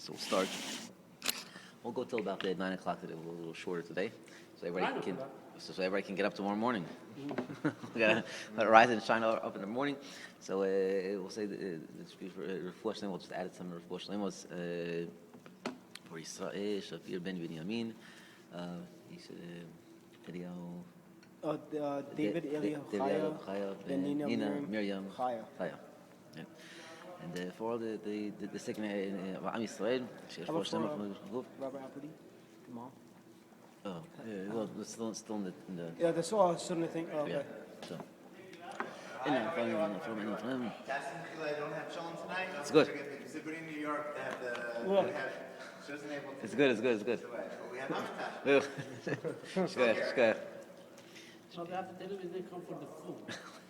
So we'll start. We'll go till about 9 o'clock today. We'll go a little shorter today, so everybody can get up tomorrow morning. We gotta let it rise and shine up in the morning. So we'll say the Refuah Shlema. We'll just add some Refuah Shlemos for Yisrael, Shafir ben Binyamin, David, Eliyahu, Chaya, Nina, Miriam, Chaya. Yeah. And for all the sick of Am Yisrael, Robert Appleby, tomorrow. Oh, yeah, well, it's still in the Yeah, that's all I suddenly think. Oh, okay. yeah. So. I don't have Sean tonight. It's good. Because they're in New York, they have the. Look. She wasn't able to. It's good. But we have Hamantash. Shkoyach. So they come for the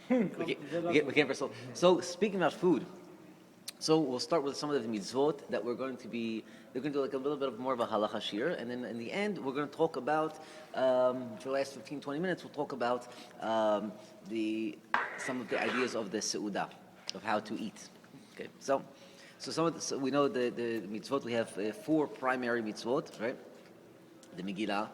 food. We can't so speaking about food, so we'll start with some of the mitzvot that we're going to do like a little bit more of a halacha shir, and then in the end we're going to talk about for the last 15-20 minutes we'll talk about some of the ideas of the seudah, of how to eat. Okay, so we know the mitzvot. We have 4 primary mitzvot, right? The Megillah.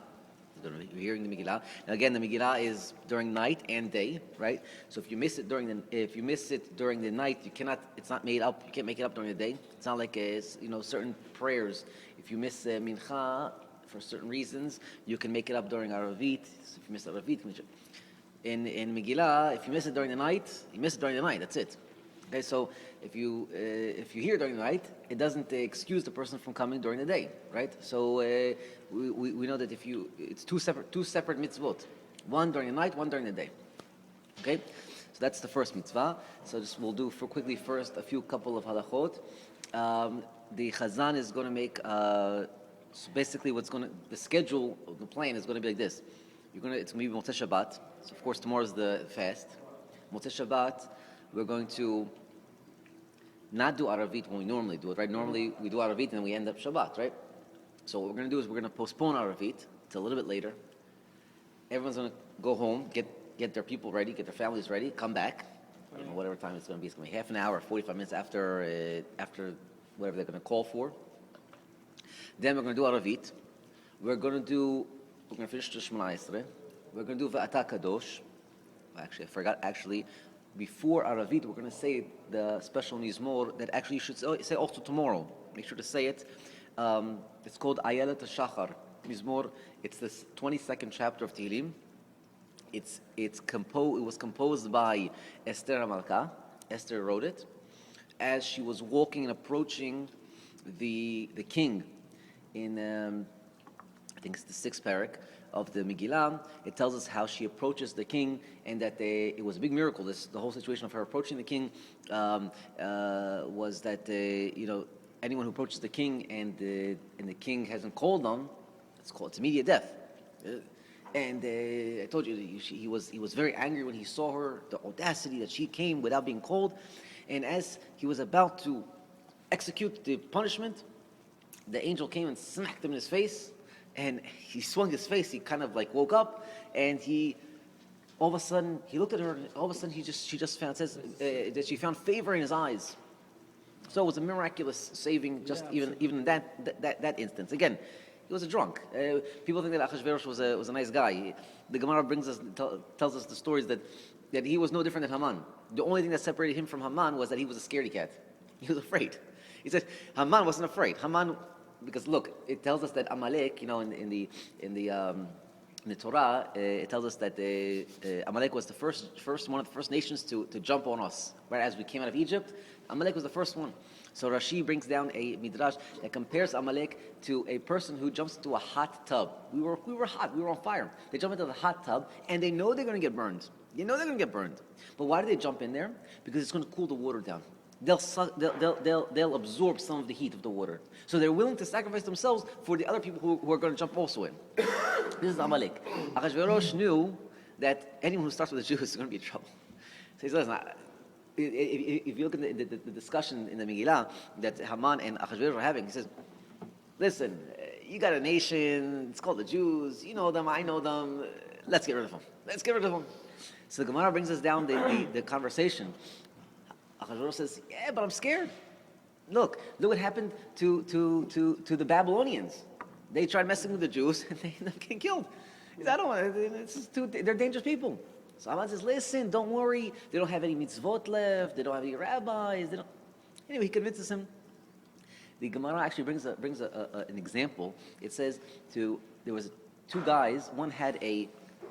We're hearing the Megillah. Now again, the Megillah is during night and day, right? So if you miss it during the night, you cannot. It's not made up. You can't make it up during the day. It's not like certain prayers. If you miss Mincha for certain reasons, you can make it up during Aravit. So if you miss Aravit, in Megillah, if you miss it during the night, you miss it during the night. That's it. Okay, so if you hear during the night, it doesn't excuse the person from coming during the day, right? So we know that it's two separate mitzvot, one during the night, one during the day. Okay, so that's the first mitzvah. So we'll do quickly first a couple of halachot. The Chazan is going to make so basically the schedule of the plan is going to be like this. It's going to be Motzei Shabbat. So of course tomorrow's the fast. Motzei Shabbat, we're going to not do Aravit when we normally do it, right? Normally we do Aravit and then we end up Shabbat, right? So what we're going to do is we're going to postpone Aravit till a little bit later. Everyone's going to go home, get their people ready, get their families ready, come back. I don't know whatever time it's going to be. It's going to be half an hour, 45 minutes after whatever they're going to call for. Then we're going to do Aravit. We're going to finish the Shemona Esrei. We're going to do V'ata Kadosh. Actually, I forgot. Before Aravit, we're going to say the special Mizmor that actually you should say also tomorrow. Make sure to say it. It's called Ayelet HaShachar Mizmor. It's the 22nd chapter of Tehillim. It was composed by Esther HaMalka. Esther wrote it as she was walking and approaching the king in I think it's the 6th parak of the Megillah. It tells us how she approaches the king, and that it was a big miracle. The whole situation of her approaching the king was that anyone who approaches the king and the king hasn't called them, it's immediate death. And I told you he was very angry when he saw her, the audacity that she came without being called, and as he was about to execute the punishment, the angel came and smacked him in his face. And he swung his face. He kind of like woke up, and all of a sudden he looked at her. And all of a sudden she just found that she found favor in his eyes. So it was a miraculous saving, even in that instance. Again, he was a drunk. People think that Achashverosh was a nice guy. The Gemara tells us the stories that he was no different than Haman. The only thing that separated him from Haman was that he was a scaredy cat. He was afraid. He said Haman wasn't afraid. Because look, it tells us that Amalek, in the Torah, it tells us that Amalek was the first one of the first nations to jump on us. Right as we came out of Egypt, Amalek was the first one. So Rashi brings down a midrash that compares Amalek to a person who jumps into a hot tub. We were hot. We were on fire. They jump into the hot tub and they know they're going to get burned. But why do they jump in there? Because it's going to cool the water down. They'll absorb some of the heat of the water. So they're willing to sacrifice themselves for the other people who are going to jump also in. This is Amalek. Achashverosh knew that anyone who starts with the Jews is going to be in trouble. So he says, if you look at the discussion in the Megillah that Haman and Achashverosh are having, he says, listen, you got a nation, it's called the Jews, you know them, I know them, let's get rid of them. So the Gemara brings us down the conversation. Achashverosh says, yeah, but I'm scared. Look what happened to the Babylonians. They tried messing with the Jews and they ended up getting killed. He said, I don't want. They're dangerous people. So Haman says, listen, don't worry. They don't have any mitzvot left. They don't have any rabbis. They don't. Anyway, he convinces him. The Gemara actually brings an example. It says there was two guys. One had a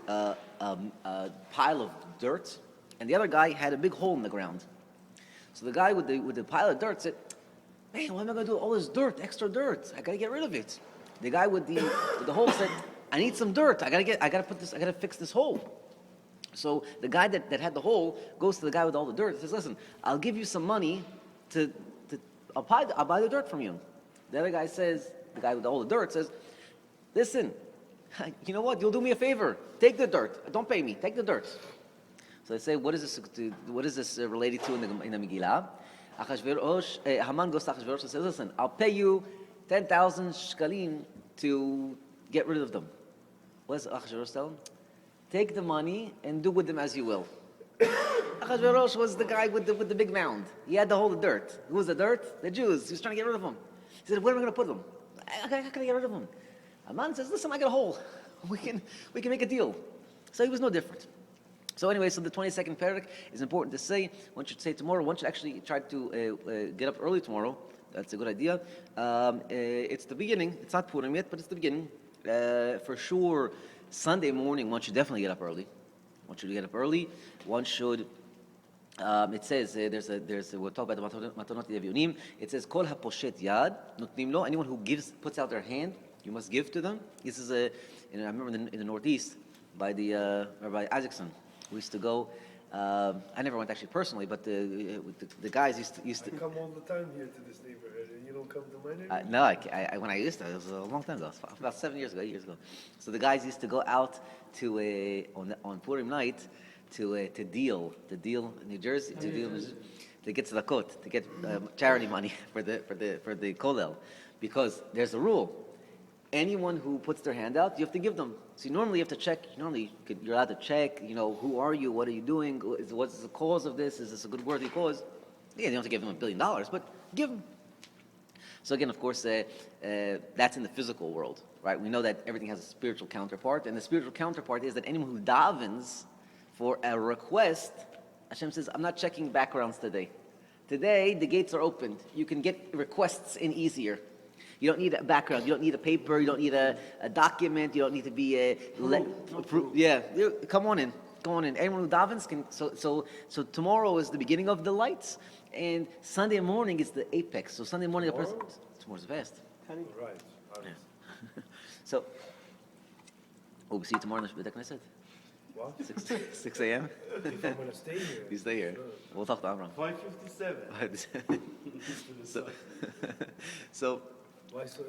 pile of dirt, and the other guy had a big hole in the ground. So the guy with the pile of dirt said, "Man, what am I going to do with all this dirt, extra dirt? I got to get rid of it." The guy with the hole said, "I need some dirt. I got to fix this hole." So the guy that had the hole goes to the guy with all the dirt and says, "Listen, I'll give you some money I'll buy the dirt from you." The other guy says, the guy with all the dirt says, "Listen, you know what? You'll do me a favor. Take the dirt. Don't pay me. Take the dirt." So they say, what is this related to in the Megillah? Haman goes to Achashverosh and says, "Listen, I'll pay you 10,000 shkalim to get rid of them." What does Achashverosh tell him? Take the money and do with them as you will. Achashverosh was the guy with the big mound. He had to hold the dirt. Who was the dirt? The Jews. He was trying to get rid of them. He said, "Where am I going to put them? How can I get rid of them?" Haman says, "Listen, I got a hole. We can make a deal." So he was no different. So anyway, so the 22nd parak is important to say. One should say tomorrow. One should actually try to get up early tomorrow. That's a good idea. It's the beginning. It's not Purim yet, but it's the beginning. For sure, Sunday morning, one should definitely get up early. One should get up early. One should. It says we'll talk about the matanot yevionim. It says kol haposhet yad notnim lo. Anyone who puts out their hand, you must give to them. This is I remember in the Northeast by the Rabbi Isaacson. We used to go. I never went actually personally, but the guys used to I come all the time here to this neighborhood, and you don't come to my neighborhood? No, when I used to, it was a long time ago, about 8 years ago. So the guys used to go out to on Purim night to deal in New Jersey, to get tzedakot, to get charity money for the kollel, because there's a rule. Anyone who puts their hand out, you have to give them. So normally you have to check. You're allowed to check. Who are you? What are you doing? What's the cause of this? Is this a good worthy cause? Yeah, you don't have to give them $1 billion, but give them. So again, of course, that's in the physical world, right? We know that everything has a spiritual counterpart, and the spiritual counterpart is that anyone who davens for a request, Hashem says, "I'm not checking backgrounds today. Today, the gates are opened. You can get requests in easier. You don't need a background. You don't need a paper. You don't need a document. You don't need to be come on in. Anyone who davens can. So tomorrow is the beginning of the lights, and Sunday morning is the apex. So Sunday morning, tomorrow's fast. Right. Yeah. So, we'll see you tomorrow in the Beit Knesset. What? 6 a.m. If I'm going to stay here. You stay here. Sure. We'll talk to Amram. 5:57. So Why so?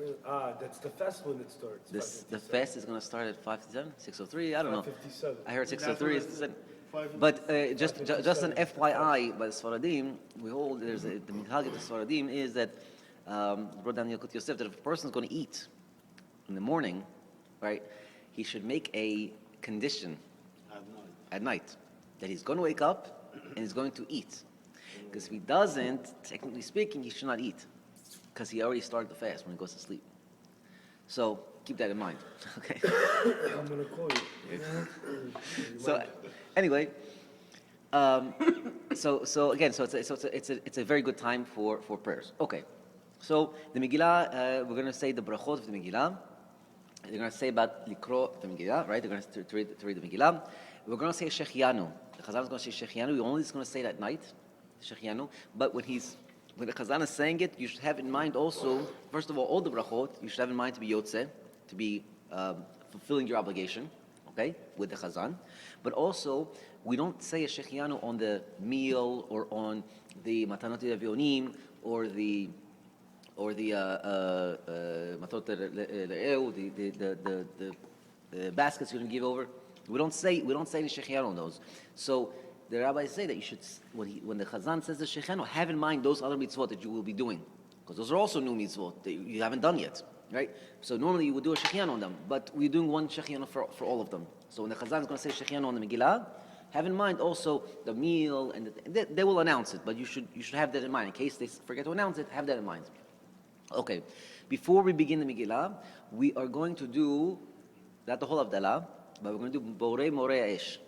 That's the fast when it starts. the fast is going to start at 5:57, 6:03. I don't know. 5:57. I heard 6:03. But just an FYI, by the Sfaradim, we hold the minhag of the Sfaradim is that brought down Yalkut Yosef that if a person is going to eat in the morning, right, he should make a condition at night that he's going to wake up and he's going to eat. Because if he doesn't, technically speaking, he should not eat, because he already started the fast when he goes to sleep. So keep that in mind. Okay. I'm going to call you. So anyway, so again, it's a very good time for prayers. Okay. So the Megillah, we're going to say the brachot of the Megillah. They're going to say about likro the Megillah, right? They're going to read the Megillah. We're going to say Shechianu. The Chazan is going to say Shechianu. We're only just going to say it at night, Shechianu. But when the Chazan is saying it, you should have in mind also, first of all the brachot, you should have in mind to be Yotzeh, to be fulfilling your obligation, okay, with the Chazan. But also, we don't say a Shechianu on the meal or on the Matanot Yevionim or the Matot Le'eu, the baskets you're going to give over. We don't say any Shechianu on those. So the rabbis say that you should, when the Chazan says the Shechianu, have in mind those other mitzvot that you will be doing, because those are also new mitzvot that you haven't done yet, right? So normally you would do a Shechianu on them, but we're doing one Shechianu for all of them. So when the Chazan is going to say Shechianu on the Megillah, have in mind also the meal, and they will announce it, but you should have that in mind. In case they forget to announce it, have that in mind. Okay, before we begin the Megillah, we are going to do, not the whole Havdalah, but we're going to do Borei Morei Esh.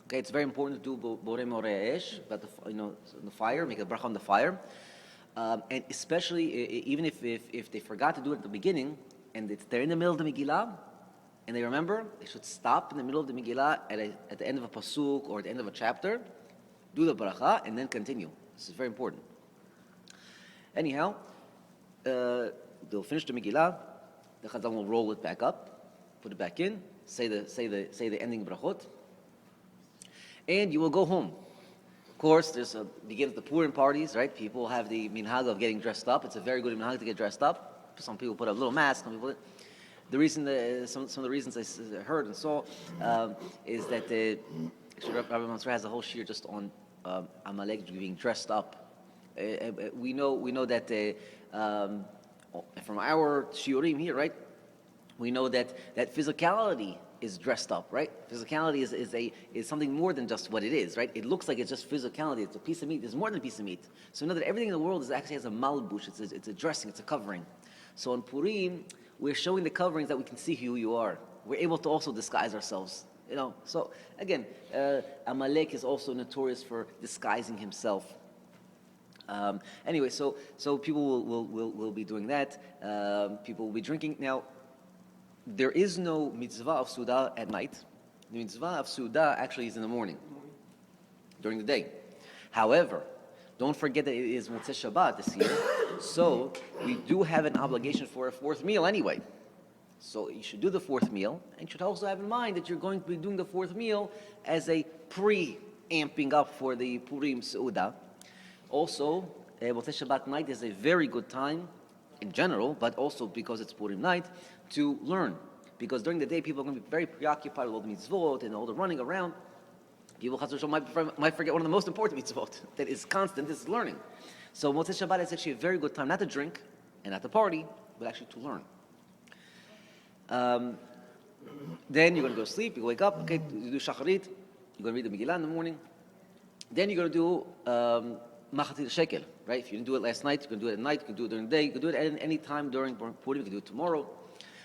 Okay, it's very important to do Borei Morei Esh, about the fire, make a bracha on the fire. And especially, even if they forgot to do it at the beginning, and they're in the middle of the Megillah, and they remember, they should stop in the middle of the Megillah at the end of a pasuk or at the end of a chapter, do the bracha, and then continue. This is very important. Anyhow, they'll finish the Megillah, the Chazal will roll it back up, put it back in, say the ending brachot, and you will go home. Of course, begins the Purim parties, right? People have the minhag of getting dressed up. It's a very good minhag to get dressed up. Some people put a little mask, some people. The reason, some of the reasons I heard and saw is that actually Rabbi Mansur has a whole shiur just on Amalek being dressed up. We know that from our shiurim here, right? We know that physicality is dressed up, right? Physicality is something more than just what it is, right? It looks like it's just physicality. It's a piece of meat. It's more than a piece of meat. So we know that everything in the world actually has a malbush. It's a dressing. It's a covering. So on Purim, we're showing the coverings that we can see who you are. We're able to also disguise ourselves. So again, Amalek is also notorious for disguising himself. Anyway, so people will be doing that. People will be drinking. Now, there is no mitzvah of Suda at night. The mitzvah of Suda actually is in the morning, during the day. However, don't forget that it is Motzei Shabbat this year, so we do have an obligation for a fourth meal anyway. So you should do the fourth meal, and you should also have in mind that you're going to be doing the fourth meal as a pre-amping up for the Purim Seudah. Also, Motzei Shabbat night is a very good time in general, but also because it's Purim night, to learn. Because during the day, people are going to be very preoccupied with all the mitzvot and all the running around. People might forget one of the most important mitzvot that is constant, this is learning. So Motzei Shabbat is actually a very good time, not to drink and not to party, but actually to learn. Then you're going to go to sleep, you wake up, okay, you do shacharit, you're going to read the Megillah in the morning. Then you're going to do Machatzit Shekel, right? If you didn't do it last night, you can do it at night, you can do it during the day, you can do it at any time during Purim, you can do it tomorrow.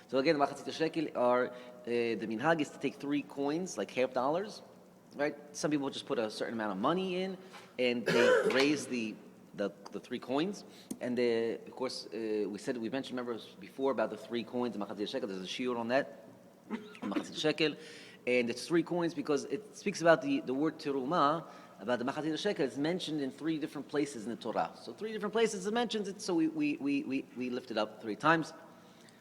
So again, Machatzit Shekel are, the minhag is to take 3 coins, like $50, right? Some people just put a certain amount of money in, and they raise the 3 coins. And of course, we mentioned, remember before about the 3 coins, Machatzit Shekel, there's a shiur on that, Machatzit Shekel. And it's 3 coins because it speaks about the word terumah, about the Machatzit Shekel. It's mentioned in 3 different places in the Torah. So 3 different places it mentions it, so we lift it up 3 times.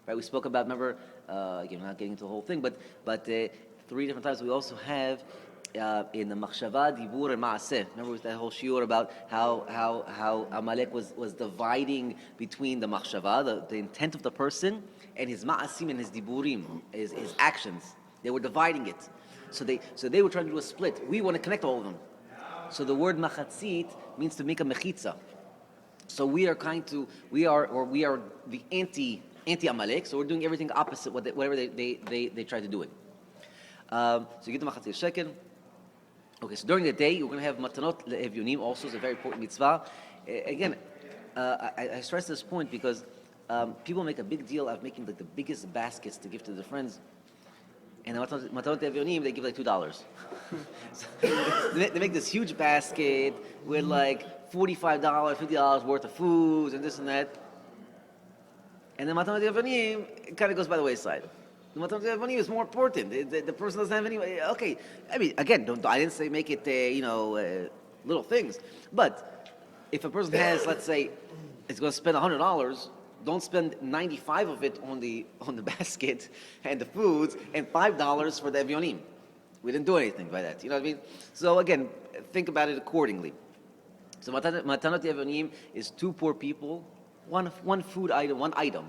Right, we spoke about, remember, again, we're not getting into the whole thing, but 3 different times we also have in the Machshava, Dibur, and Maaseh. Remember with that whole shiur about how Amalek was dividing between the Machshava, the intent of the person, and his Maasim and his Diburim, his actions. They were dividing it. So they were trying to do a split. We want to connect all of them. So the word Machatzit means to make a mechitza. So we are the anti-Amalek, so we're doing everything opposite whatever they try to do it. So you get the Machatzit Shekel. Okay, so during the day, you're going to have Matanot Le'Evyonim, also is a very important mitzvah. Again, I stress this point because people make a big deal of making like the biggest baskets to give to their friends. And Matanot Le'Evyonim, they give like $2. So they make this huge basket with like $45, $50 worth of foods and this and that. And then Matanot Le'Evyonim kind of goes by the wayside. The Matanot Le'Evyonim is more important. The person doesn't have any. Okay, I mean, again, I didn't say make it, little things. But if a person has, let's say, is going to spend $100, don't spend 95 of it on the basket and the foods, and $5 for the Evyonim. We didn't do anything by that. You know what I mean? So again, think about it accordingly. So Matanot Evyonim is 2 poor people, one food item, one item.